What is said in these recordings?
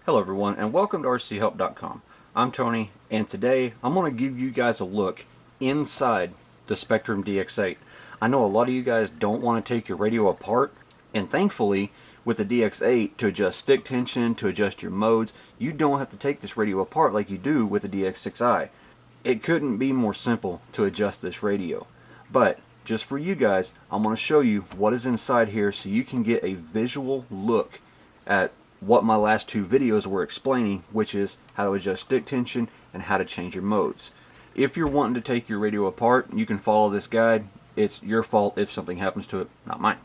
Hello everyone and welcome to RcHelpDotCom. I'm Tony and today I'm going to give you guys a look inside the Spektrum DX8. I know a lot of you guys don't want to take your radio apart, and thankfully with the DX8 to adjust stick tension, to adjust your modes, you don't have to take this radio apart like you do with the DX6i. It couldn't be more simple to adjust this radio. But just for you guys, I'm going to show you what is inside here so you can get a visual look at what my last two videos were explaining, which is how to adjust stick tension and how to change your modes. If you're wanting to take your radio apart, you can follow this guide. It's your fault if something happens to it, not mine.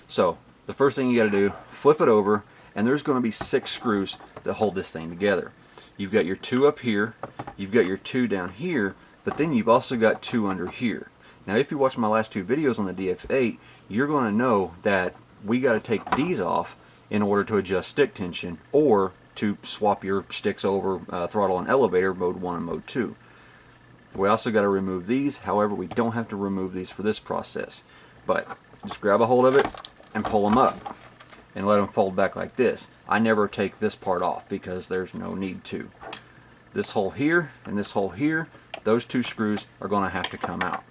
So the first thing you got to do, flip it over, and there's going to be 6 screws that hold this thing together. You've got your 2 up here, you've got your 2 down here, but then you've also got 2 under here. Now if you watch my last 2 videos on the DX8, you're going to know that we got to take these off in order to adjust stick tension, or to swap your sticks over throttle and elevator, mode 1 and mode 2. We also got to remove these. However, we don't have to remove these for this process, but just grab a hold of it and pull them up and let them fold back like this. I never take this part off because there's no need to. This hole here and this hole here, those 2 screws are going to have to come out.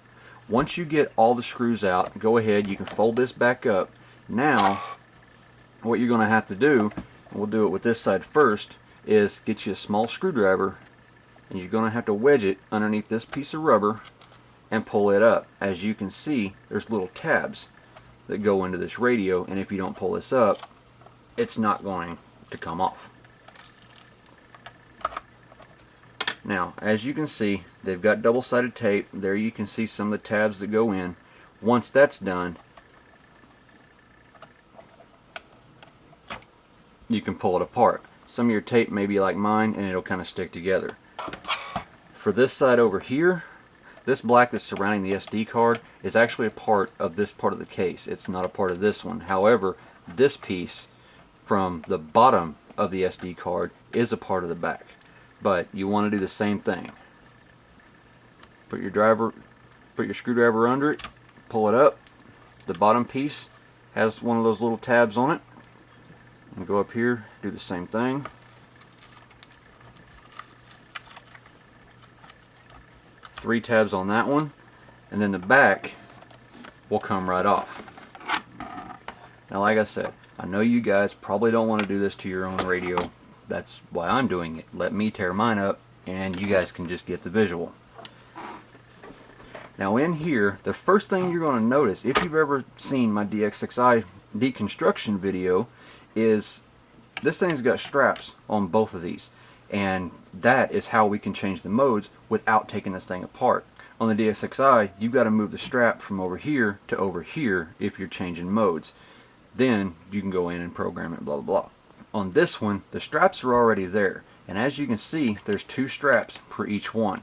Once you get all the screws out, go ahead, you can fold this back up. Now what you're going to have to do, and we'll do it with this side first, is get you a small screwdriver, and you're going to have to wedge it underneath this piece of rubber and pull it up. As you can see, there's little tabs that go into this radio, and if you don't pull this up, it's not going to come off. Now, as you can see, they've got double-sided tape. There you can see some of the tabs that go in. Once that's done, you can pull it apart. Some of your tape may be like mine and it'll kind of stick together. For this side over here, this black that's surrounding the SD card is actually a part of this part of the case. It's not a part of this one. However, this piece from the bottom of the SD card is a part of the back. But you want to do the same thing. Put your screwdriver under it, pull it up. The bottom piece has one of those little tabs on it. And go up here, do the same thing. Three tabs on that one, and then the back will come right off. Now, like I said, I know you guys probably don't want to do this to your own radio. That's why I'm doing it. Let me tear mine up, and you guys can just get the visual. Now in here, the first thing you're going to notice, if you've ever seen my DX6i deconstruction video, is this thing's got straps on both of these, and that is how we can change the modes without taking this thing apart. On the DX6i, you've got to move the strap from over here to over here if you're changing modes. Then you can go in and program it, blah blah blah. On this one, the straps are already there, and as you can see, there's 2 straps per each one.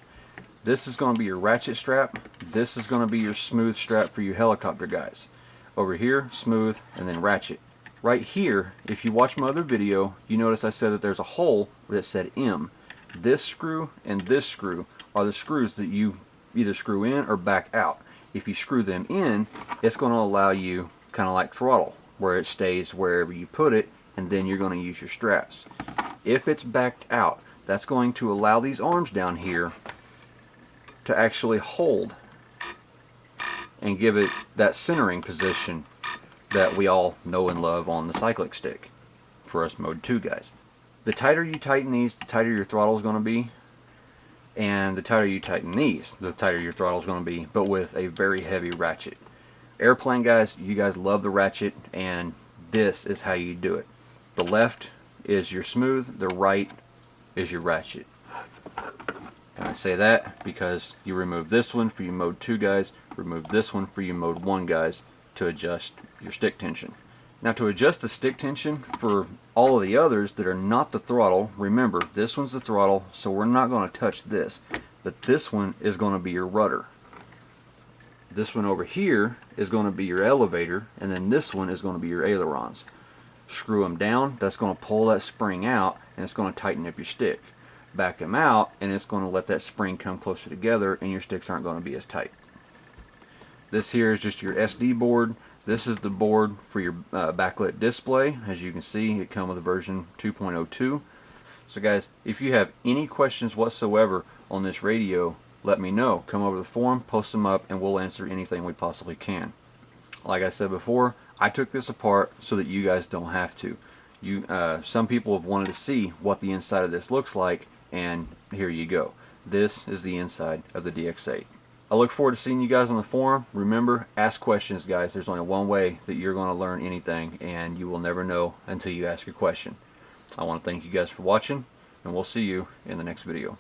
This is going to be your ratchet strap. This is going to be your smooth strap for you helicopter guys. Over here, smooth, and then ratchet. Right here, if you watch my other video, you notice I said that there's a hole that said M. This screw and this screw are the screws that you either screw in or back out. If you screw them in, it's going to allow you, kind of like throttle, where it stays wherever you put it, and then you're going to use your straps. If it's backed out, that's going to allow these arms down here to actually hold and give it that centering position that we all know and love on the cyclic stick for us mode 2 guys. The tighter you tighten these, the tighter your throttle is going to be, and the tighter you tighten these, the tighter your throttle is going to be, but with a very heavy ratchet. Airplane guys, you guys love the ratchet, and this is how you do it. The left is your smooth, the right is your ratchet. And I say that because you remove this one for you mode 2 guys, remove this one for you mode 1 guys to adjust your stick tension. Now, to adjust the stick tension for all of the others that are not the throttle, remember this one's the throttle, so we're not going to touch this, but this one is going to be your rudder. This one over here is going to be your elevator, and then this one is going to be your ailerons. Screw them down, that's going to pull that spring out, and it's going to tighten up your stick. Back them out, and it's going to let that spring come closer together, and your sticks aren't going to be as tight. This here is just your SD board. This is the board for your backlit display. As you can see, it comes with a version 2.02. So guys, if you have any questions whatsoever on this radio, let me know. Come over to the forum, post them up, and we'll answer anything we possibly can. Like I said before, I took this apart so that you guys don't have to. Some people have wanted to see what the inside of this looks like, and here you go. This is the inside of the DX8. I look forward to seeing you guys on the forum. Remember, ask questions, guys. There's only one way that you're going to learn anything, and you will never know until you ask a question. I want to thank you guys for watching, and we'll see you in the next video.